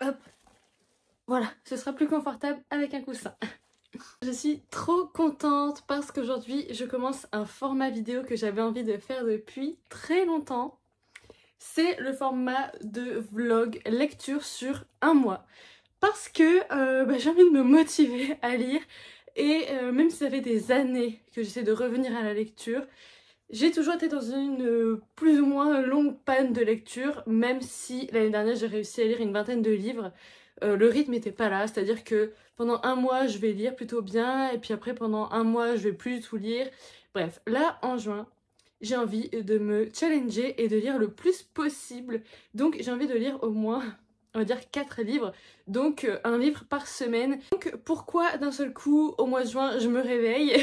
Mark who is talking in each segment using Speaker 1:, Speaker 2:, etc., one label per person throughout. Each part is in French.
Speaker 1: hop, voilà, ce sera plus confortable avec un coussin. Je suis trop contente parce qu'aujourd'hui je commence un format vidéo que j'avais envie de faire depuis très longtemps. C'est le format de vlog lecture sur un mois. Parce que j'ai envie de me motiver à lire et même si ça fait des années que j'essaie de revenir à la lecture, j'ai toujours été dans une plus ou moins longue panne de lecture, même si l'année dernière j'ai réussi à lire une vingtaine de livres. Le rythme n'était pas là, c'est-à-dire que pendant un mois je vais lire plutôt bien et puis après pendant un mois je vais plus du tout lire. Bref, là en juin, j'ai envie de me challenger et de lire le plus possible. Donc j'ai envie de lire au moins, on va dire 4 livres, donc un livre par semaine. Donc pourquoi d'un seul coup au mois de juin je me réveille?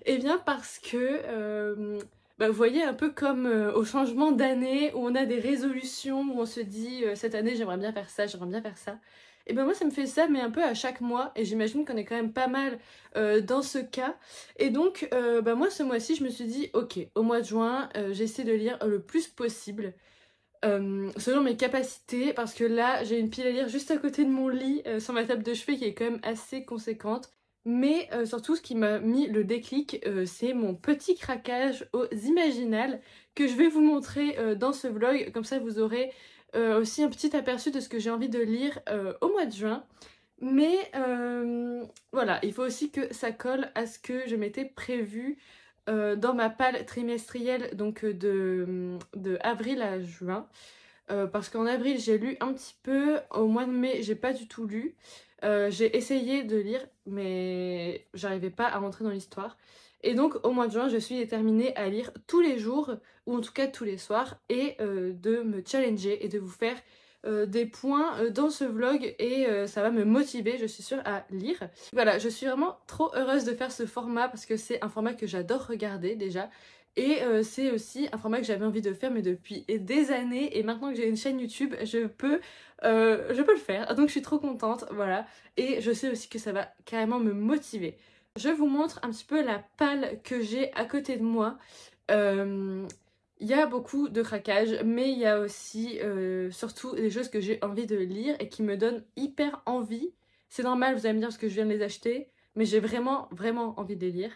Speaker 1: Eh bien parce que vous voyez, un peu comme au changement d'année où on a des résolutions, où on se dit cette année j'aimerais bien faire ça, j'aimerais bien faire ça. Et ben moi ça me fait ça mais un peu à chaque mois et j'imagine qu'on est quand même pas mal dans ce cas. Et donc moi ce mois-ci je me suis dit ok, au mois de juin j'essaie de lire le plus possible. Selon mes capacités, parce que là j'ai une pile à lire juste à côté de mon lit sur ma table de chevet qui est quand même assez conséquente. Mais surtout ce qui m'a mis le déclic, c'est mon petit craquage aux Imaginales que je vais vous montrer dans ce vlog, comme ça vous aurez aussi un petit aperçu de ce que j'ai envie de lire au mois de juin. Mais voilà, il faut aussi que ça colle à ce que je m'étais prévu dans ma palle trimestrielle, donc de avril à juin. Parce qu'en avril j'ai lu un petit peu, au mois de mai j'ai pas du tout lu. J'ai essayé de lire mais j'arrivais pas à rentrer dans l'histoire. Et donc au mois de juin je suis déterminée à lire tous les jours, ou en tout cas tous les soirs, et de me challenger et de vous faire des points dans ce vlog et ça va me motiver, je suis sûre, à lire. Voilà, je suis vraiment trop heureuse de faire ce format parce que c'est un format que j'adore regarder déjà. Et c'est aussi un format que j'avais envie de faire mais depuis des années, et maintenant que j'ai une chaîne YouTube, je peux le faire. Donc je suis trop contente, voilà. Et je sais aussi que ça va carrément me motiver. Je vous montre un petit peu la palle que j'ai à côté de moi. Il y a beaucoup de craquages, mais il y a aussi surtout des choses que j'ai envie de lire et qui me donnent hyper envie. C'est normal, vous allez me dire, parce que je viens de les acheter, mais j'ai vraiment, vraiment envie de les lire.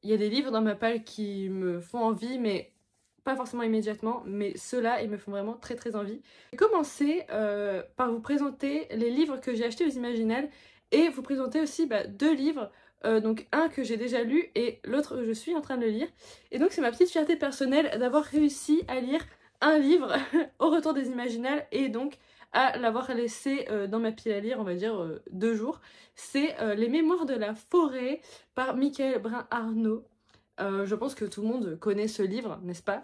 Speaker 1: Il y a des livres dans ma palle qui me font envie, mais pas forcément immédiatement, mais ceux-là, ils me font vraiment très très envie. Je vais commencer par vous présenter les livres que j'ai achetés aux Imaginales et vous présenter aussi 2 livres. Donc un que j'ai déjà lu et l'autre que je suis en train de le lire. Et donc c'est ma petite fierté personnelle d'avoir réussi à lire un livre au retour des Imaginales et donc à l'avoir laissé dans ma pile à lire, on va dire 2 jours. C'est Les Mémoires de la forêt par Michael Brun-Arnaud. Je pense que tout le monde connaît ce livre, n'est-ce pas?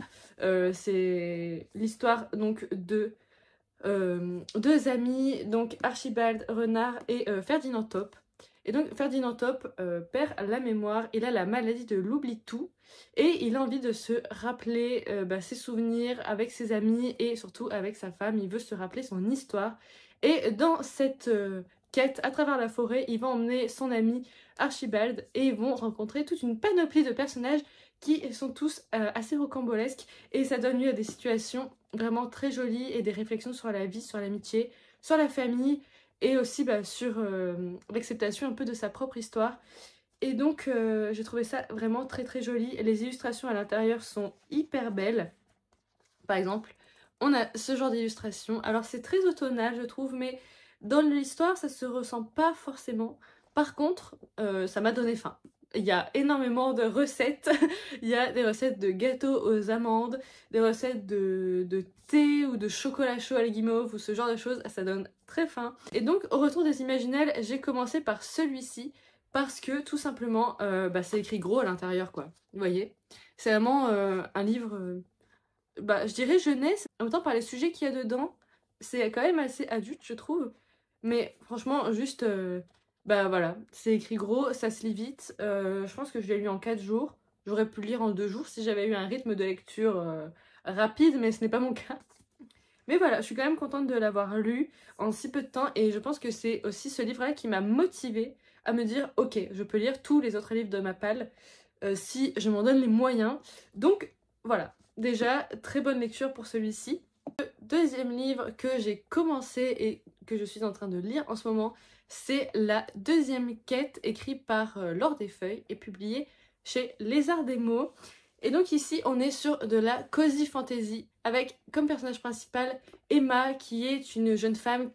Speaker 1: C'est l'histoire donc de 2 amis, donc Archibald Renard et Ferdinand Top. Et donc Ferdinand Top perd la mémoire, il a la maladie de l'oubli-tout et il a envie de se rappeler ses souvenirs avec ses amis et surtout avec sa femme. Il veut se rappeler son histoire et dans cette quête à travers la forêt, il va emmener son ami Archibald et ils vont rencontrer toute une panoplie de personnages qui sont tous assez rocambolesques et ça donne lieu à des situations vraiment très jolies et des réflexions sur la vie, sur l'amitié, sur la famille et aussi sur l'acceptation un peu de sa propre histoire. Et donc j'ai trouvé ça vraiment très très joli. Les illustrations à l'intérieur sont hyper belles. Par exemple, on a ce genre d'illustration. Alors c'est très automnal je trouve, mais dans l'histoire ça se ressent pas forcément. Par contre, ça m'a donné faim. Il y a énormément de recettes. Il y a des recettes de gâteaux aux amandes, des recettes de thé ou de chocolat chaud à la guimauve ou ce genre de choses. Ça donne très faim. Et donc au retour des Imaginales, j'ai commencé par celui-ci parce que tout simplement c'est écrit gros à l'intérieur quoi. Vous voyez, c'est vraiment un livre je dirais jeunesse. En même temps par les sujets qu'il y a dedans, c'est quand même assez adulte je trouve. Mais franchement juste voilà, c'est écrit gros, ça se lit vite. Je pense que je l'ai lu en 4 jours. J'aurais pu le lire en 2 jours si j'avais eu un rythme de lecture rapide, mais ce n'est pas mon cas. Mais voilà, je suis quand même contente de l'avoir lu en si peu de temps et je pense que c'est aussi ce livre-là qui m'a motivée à me dire ok, je peux lire tous les autres livres de ma palle si je m'en donne les moyens. Donc voilà, déjà très bonne lecture pour celui-ci. Le deuxième livre que j'ai commencé et que je suis en train de lire en ce moment, c'est la deuxième quête écrite par Laure des Feuilles et publiée chez Lézard des Mots. Et donc ici on est sur de la cozy fantasy avec comme personnage principal Emma qui est une jeune femme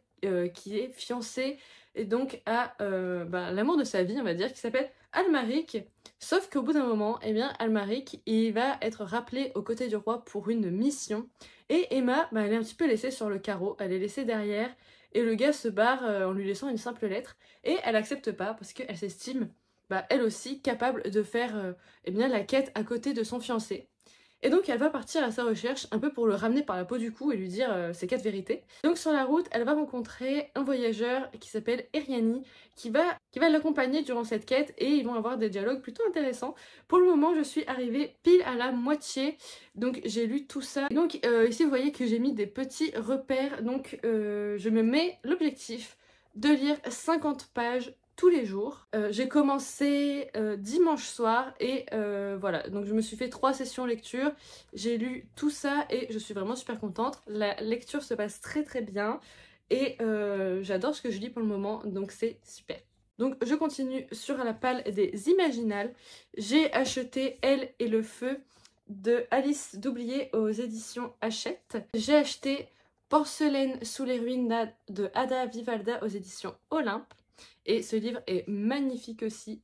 Speaker 1: qui est fiancée et donc à l'amour de sa vie on va dire qui s'appelle Almaric. Sauf qu'au bout d'un moment, eh bien Almaric il va être rappelé aux côtés du roi pour une mission et Emma elle est un petit peu laissée sur le carreau, elle est laissée derrière et le gars se barre en lui laissant une simple lettre et elle accepte pas parce qu'elle s'estime elle aussi capable de faire eh bien, la quête à côté de son fiancé. Et donc elle va partir à sa recherche un peu pour le ramener par la peau du cou et lui dire ses 4 vérités. Donc sur la route elle va rencontrer un voyageur qui s'appelle Eriani qui va l'accompagner durant cette quête et ils vont avoir des dialogues plutôt intéressants. Pour le moment je suis arrivée pile à la moitié donc j'ai lu tout ça. Et donc ici vous voyez que j'ai mis des petits repères donc je me mets l'objectif de lire 50 pages tous les jours. J'ai commencé dimanche soir et voilà, donc je me suis fait 3 sessions lecture, j'ai lu tout ça et je suis vraiment super contente. La lecture se passe très très bien et j'adore ce que je lis pour le moment, donc c'est super. Donc je continue sur la palle des Imaginales. J'ai acheté Elle et le feu de Alice Doublié aux éditions Hachette. J'ai acheté Porcelaine sous les ruines de Ada Vivalda aux éditions Olympe. Et ce livre est magnifique aussi.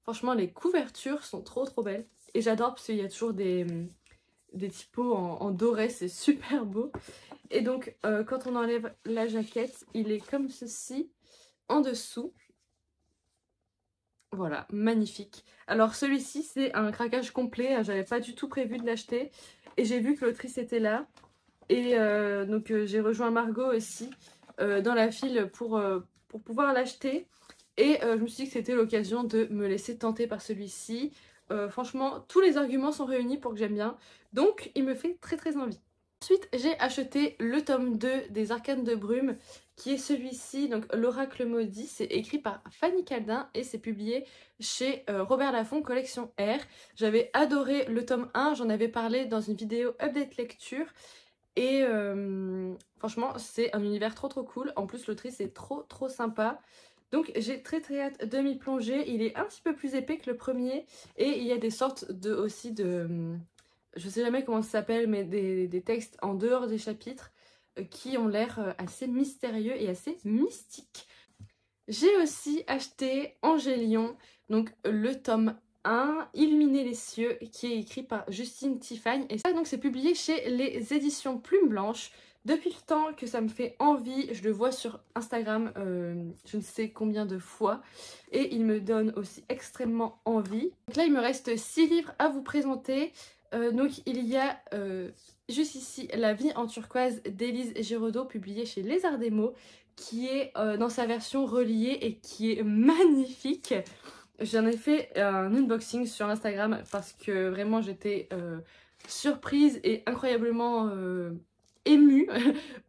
Speaker 1: Franchement, les couvertures sont trop belles. Et j'adore parce qu'il y a toujours des typos en doré, c'est super beau. Et donc, quand on enlève la jaquette, il est comme ceci, en dessous. Voilà, magnifique. Alors celui-ci, c'est un craquage complet. J'avais pas du tout prévu de l'acheter. Et j'ai vu que l'autrice était là. Et donc, j'ai rejoint Margot aussi dans la file pour pouvoir l'acheter. Et je me suis dit que c'était l'occasion de me laisser tenter par celui-ci. Franchement, tous les arguments sont réunis pour que j'aime bien. Donc, il me fait très envie. Ensuite, j'ai acheté le tome 2 des Arcanes de Brume, qui est celui-ci, donc L'Oracle Maudit. C'est écrit par Fanny Caldin et c'est publié chez Robert Laffont, collection R. J'avais adoré le tome 1, j'en avais parlé dans une vidéo update lecture. Et franchement, c'est un univers trop cool. En plus, l'autrice est trop sympa. Donc j'ai très hâte de m'y plonger. Il est un petit peu plus épais que le premier. Et il y a des sortes aussi de... Je sais jamais comment ça s'appelle, mais des textes en dehors des chapitres qui ont l'air assez mystérieux et assez mystiques. J'ai aussi acheté Angélion, donc le tome 1, Illuminer les cieux, qui est écrit par Justine Tiffany. Et ça, donc, c'est publié chez les éditions Plume Blanche. Depuis le temps que ça me fait envie, je le vois sur Instagram je ne sais combien de fois. Et il me donne aussi extrêmement envie. Donc là, il me reste 6 livres à vous présenter. Donc il y a juste ici La vie en turquoise d'Élise Giraudot, publié chez Lézard des Mots, qui est dans sa version reliée et qui est magnifique. J'en ai fait un unboxing sur Instagram parce que vraiment j'étais surprise et incroyablement émue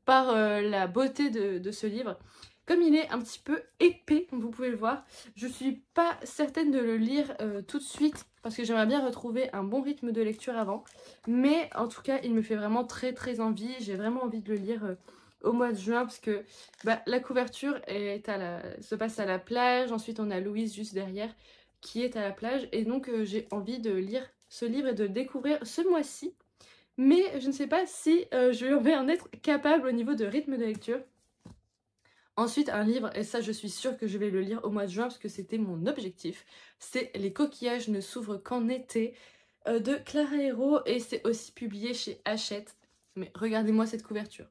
Speaker 1: par la beauté de ce livre. Comme il est un petit peu épais, comme vous pouvez le voir, je suis pas certaine de le lire tout de suite parce que j'aimerais bien retrouver un bon rythme de lecture avant. Mais en tout cas, il me fait vraiment très envie. J'ai vraiment envie de le lire au mois de juin parce que la couverture est se passe à la plage. Ensuite, on a Louise juste derrière qui est à la plage. Et donc, j'ai envie de lire ce livre et de le découvrir ce mois-ci. Mais je ne sais pas si je vais en être capable au niveau de rythme de lecture. Ensuite, un livre, et ça je suis sûre que je vais le lire au mois de juin parce que c'était mon objectif, c'est Les coquillages ne s'ouvrent qu'en été de Clara Hérault et c'est aussi publié chez Hachette. Mais regardez-moi cette couverture.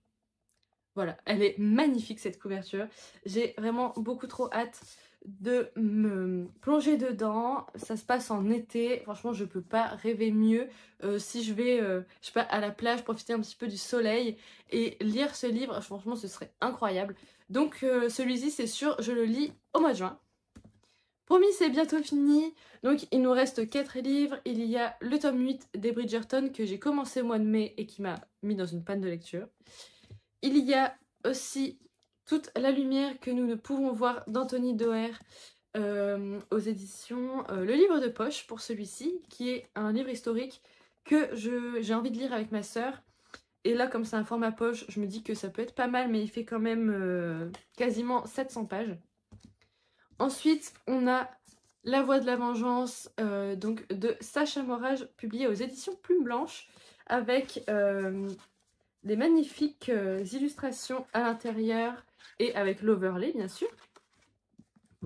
Speaker 1: Voilà, elle est magnifique cette couverture. J'ai vraiment beaucoup trop hâte de me plonger dedans. Ça se passe en été, franchement je peux pas rêver mieux. Si je vais je sais pas, à la plage, profiter un petit peu du soleil et lire ce livre, franchement ce serait incroyable. Donc celui-ci c'est sûr, je le lis au mois de juin. Promis, c'est bientôt fini. Donc il nous reste 4 livres. Il y a le tome 8 des Bridgerton que j'ai commencé au mois de mai et qui m'a mis dans une panne de lecture. Il y a aussi Toute la lumière que nous ne pouvons voir d'Anthony Doerr aux éditions Le livre de poche pour celui-ci, qui est un livre historique que j'ai envie de lire avec ma sœur. Et là, comme c'est un format poche, je me dis que ça peut être pas mal, mais il fait quand même quasiment 700 pages. Ensuite, on a La Voix de la Vengeance, donc de Sacha Morage, publié aux éditions Plume Blanche, avec des magnifiques illustrations à l'intérieur et avec l'overlay, bien sûr.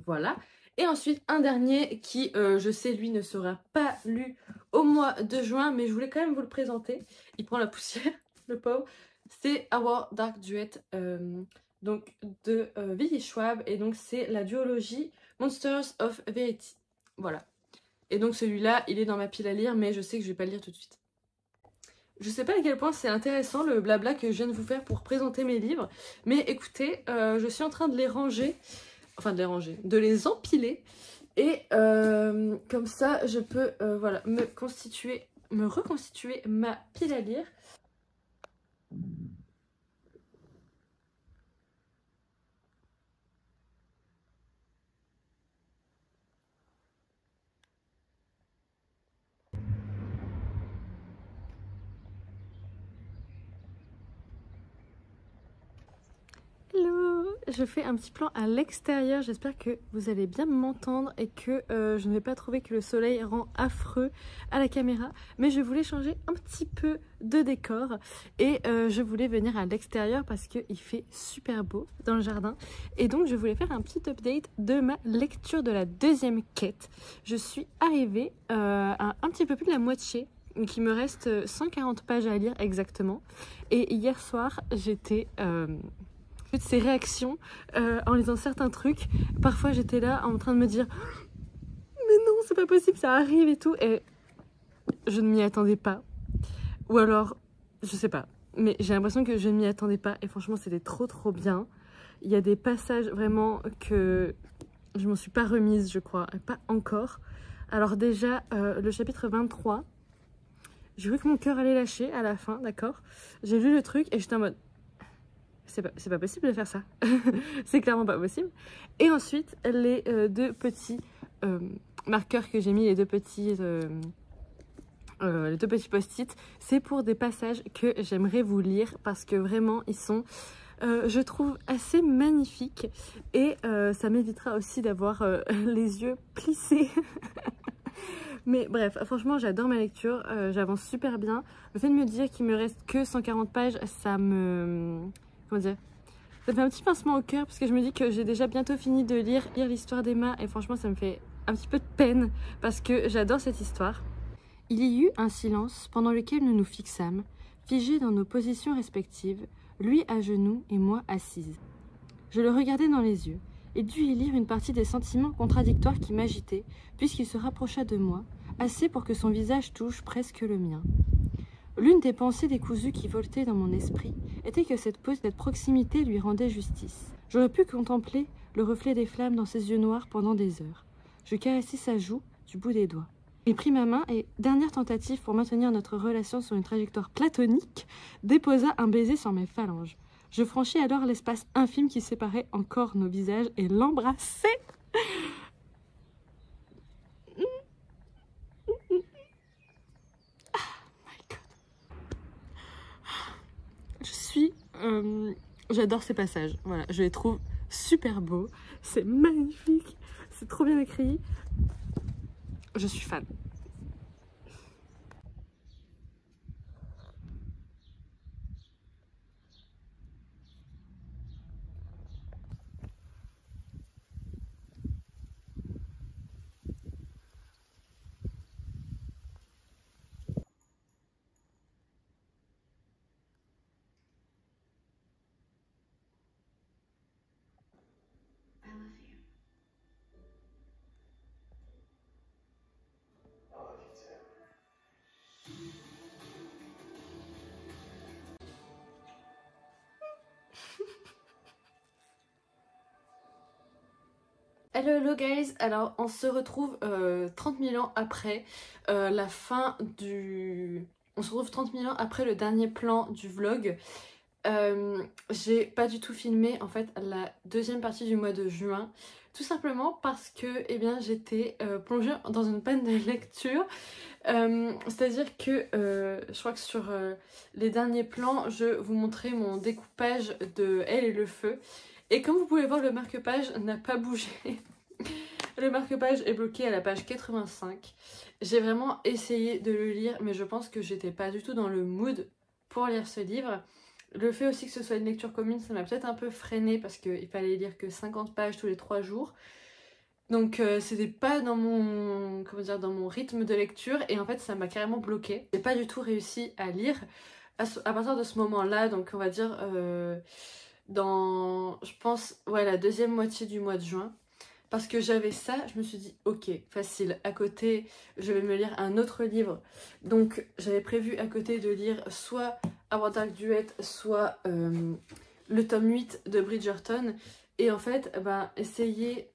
Speaker 1: Voilà. Et ensuite, un dernier qui, je sais, lui, ne sera pas lu au mois de juin, mais je voulais quand même vous le présenter. Il prend la poussière, le pauvre. C'est Our Dark Duet, donc de Willy Schwab, et donc c'est la duologie Monsters of Verity. Voilà. Et donc celui-là, il est dans ma pile à lire, mais je sais que je vais pas le lire tout de suite. Je sais pas à quel point c'est intéressant le blabla que je viens de vous faire pour présenter mes livres, mais écoutez, je suis en train de les ranger. Enfin de les ranger, de les empiler et comme ça je peux voilà, me reconstituer ma pile à lire. Hello! Je fais un petit plan à l'extérieur, j'espère que vous allez bien m'entendre et que je ne vais pas trouver que le soleil rend affreux à la caméra. Mais je voulais changer un petit peu de décor et je voulais venir à l'extérieur parce qu'il fait super beau dans le jardin. Et donc je voulais faire un petit update de ma lecture de la deuxième quête. Je suis arrivée à un petit peu plus de la moitié. Donc il me reste 140 pages à lire exactement. Et hier soir j'étais... ces réactions en lisant certains trucs, parfois j'étais là en train de me dire mais non c'est pas possible, ça arrive et tout, et je ne m'y attendais pas, ou alors je sais pas, mais j'ai l'impression que je ne m'y attendais pas et franchement c'était trop bien. Il y a des passages vraiment que je m'en suis pas remise, je crois, pas encore. Alors déjà le chapitre 23, j'ai cru que mon cœur allait lâcher à la fin, d'accord, j'ai lu le truc et j'étais en mode c'est pas possible de faire ça. C'est clairement pas possible. Et ensuite, les deux petits marqueurs que j'ai mis, les deux petits post-it, c'est pour des passages que j'aimerais vous lire parce que vraiment, ils sont, je trouve, assez magnifiques. Et ça m'évitera aussi d'avoir les yeux plissés. Mais bref, franchement, j'adore ma lecture. J'avance super bien. Le fait de me dire qu'il me reste que 140 pages, ça me... Comment dire, ça me fait un petit pincement au cœur parce que je me dis que j'ai déjà bientôt fini de lire l'histoire d'Emma et franchement ça me fait un petit peu de peine parce que j'adore cette histoire. Il y eut un silence pendant lequel nous nous fixâmes, figés dans nos positions respectives, lui à genoux et moi assise. Je le regardais dans les yeux et dut y lire une partie des sentiments contradictoires qui m'agitaient puisqu'il se rapprocha de moi, assez pour que son visage touche presque le mien. L'une des pensées décousues qui voletaient dans mon esprit était que cette proximité lui rendait justice. J'aurais pu contempler le reflet des flammes dans ses yeux noirs pendant des heures. Je caressai sa joue du bout des doigts. Il prit ma main et, dernière tentative pour maintenir notre relation sur une trajectoire platonique, déposa un baiser sur mes phalanges. Je franchis alors l'espace infime qui séparait encore nos visages et l'embrassai. J'adore ces passages, voilà, je les trouve super beaux, c'est magnifique, c'est trop bien écrit, je suis fan. Hello guys, alors on se retrouve 30 000 ans après la fin du... On se retrouve 30 000 ans après le dernier plan du vlog. J'ai pas du tout filmé en fait la deuxième partie du mois de juin, tout simplement parce que eh bien j'étais plongée dans une panne de lecture. C'est-à-dire que je crois que sur les derniers plans, je vous montrais mon découpage de Elle et le feu. Et comme vous pouvez voir, le marque-page n'a pas bougé. Le marque-page est bloqué à la page 85. J'ai vraiment essayé de le lire, mais je pense que j'étais pas du tout dans le mood pour lire ce livre. Le fait aussi que ce soit une lecture commune, ça m'a peut-être un peu freiné parce qu'il fallait lire que 50 pages tous les 3 jours. Donc c'était pas dans mon, comment dire, dans mon rythme de lecture et en fait ça m'a carrément bloqué. J'ai pas du tout réussi à lire à partir de ce moment-là, donc on va dire dans, je pense, ouais, la deuxième moitié du mois de juin. Parce que j'avais ça, je me suis dit ok, facile, à côté je vais me lire un autre livre. Donc j'avais prévu à côté de lire soit Our Dark Duet, soit le tome 8 de Bridgerton. Et en fait, ben, essayer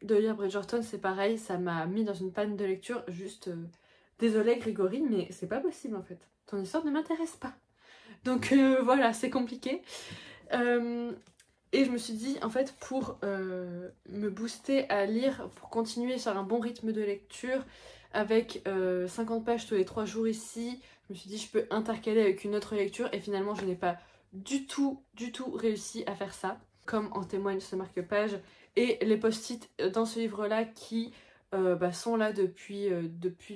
Speaker 1: de lire Bridgerton c'est pareil, ça m'a mis dans une panne de lecture. Juste, désolée Grégory, mais c'est pas possible en fait. Ton histoire ne m'intéresse pas. Donc voilà, c'est compliqué. Et je me suis dit, en fait, pour me booster à lire, pour continuer sur un bon rythme de lecture, avec 50 pages tous les 3 jours ici, je me suis dit, je peux intercaler avec une autre lecture, et finalement, je n'ai pas du tout réussi à faire ça, comme en témoigne ce marque-page, et les post-it dans ce livre-là qui sont là depuis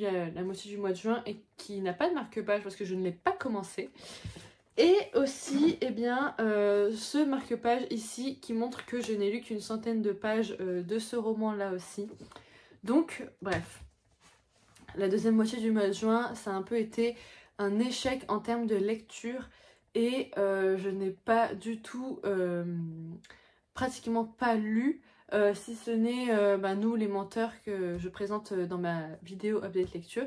Speaker 1: la moitié du mois de juin, et qui n'a pas de marque-page parce que je ne l'ai pas commencé. Et aussi, eh bien, ce marque-page ici qui montre que je n'ai lu qu'une centaine de pages de ce roman-là aussi. Donc, bref, la deuxième moitié du mois de juin, ça a un peu été un échec en termes de lecture et je n'ai pas du tout, pratiquement pas lu, si ce n'est nous les menteurs que je présente dans ma vidéo update lecture.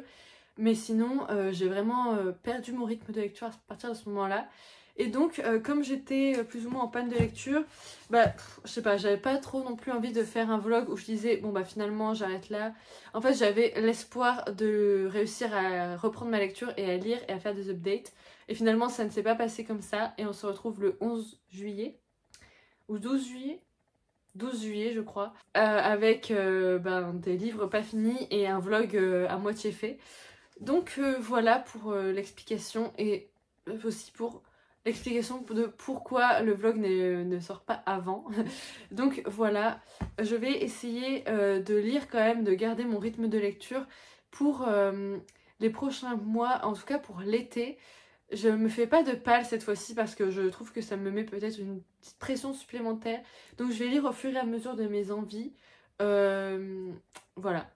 Speaker 1: Mais sinon, j'ai vraiment perdu mon rythme de lecture à partir de ce moment-là. Et donc, comme j'étais plus ou moins en panne de lecture, je sais pas, j'avais pas trop non plus envie de faire un vlog où je disais, bon bah finalement j'arrête là. En fait, j'avais l'espoir de réussir à reprendre ma lecture et à lire et à faire des updates. Et finalement, ça ne s'est pas passé comme ça. Et on se retrouve le 11 juillet, ou 12 juillet 12 juillet je crois, avec des livres pas finis et un vlog à moitié fait. Donc voilà pour l'explication et aussi pour l'explication de pourquoi le vlog ne sort pas avant. Donc voilà, je vais essayer de lire quand même, de garder mon rythme de lecture pour les prochains mois, en tout cas pour l'été. Je me fais pas de pal cette fois-ci parce que je trouve que ça me met peut-être une petite pression supplémentaire. Donc je vais lire au fur et à mesure de mes envies. Voilà.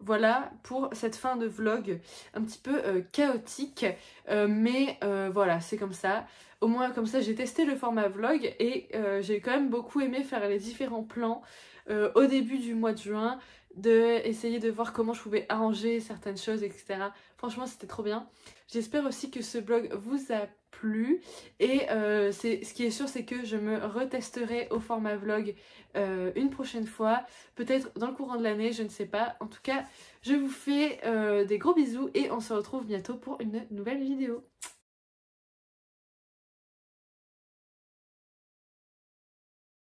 Speaker 1: Voilà pour cette fin de vlog un petit peu chaotique, mais voilà, c'est comme ça. Au moins comme ça j'ai testé le format vlog et j'ai quand même beaucoup aimé faire les différents plans au début du mois de juin, essayer de voir comment je pouvais arranger certaines choses, etc. Franchement c'était trop bien. J'espère aussi que ce vlog vous a plu et ce qui est sûr c'est que je me retesterai au format vlog une prochaine fois, peut-être dans le courant de l'année, je ne sais pas. En tout cas, je vous fais des gros bisous et on se retrouve bientôt pour une nouvelle vidéo.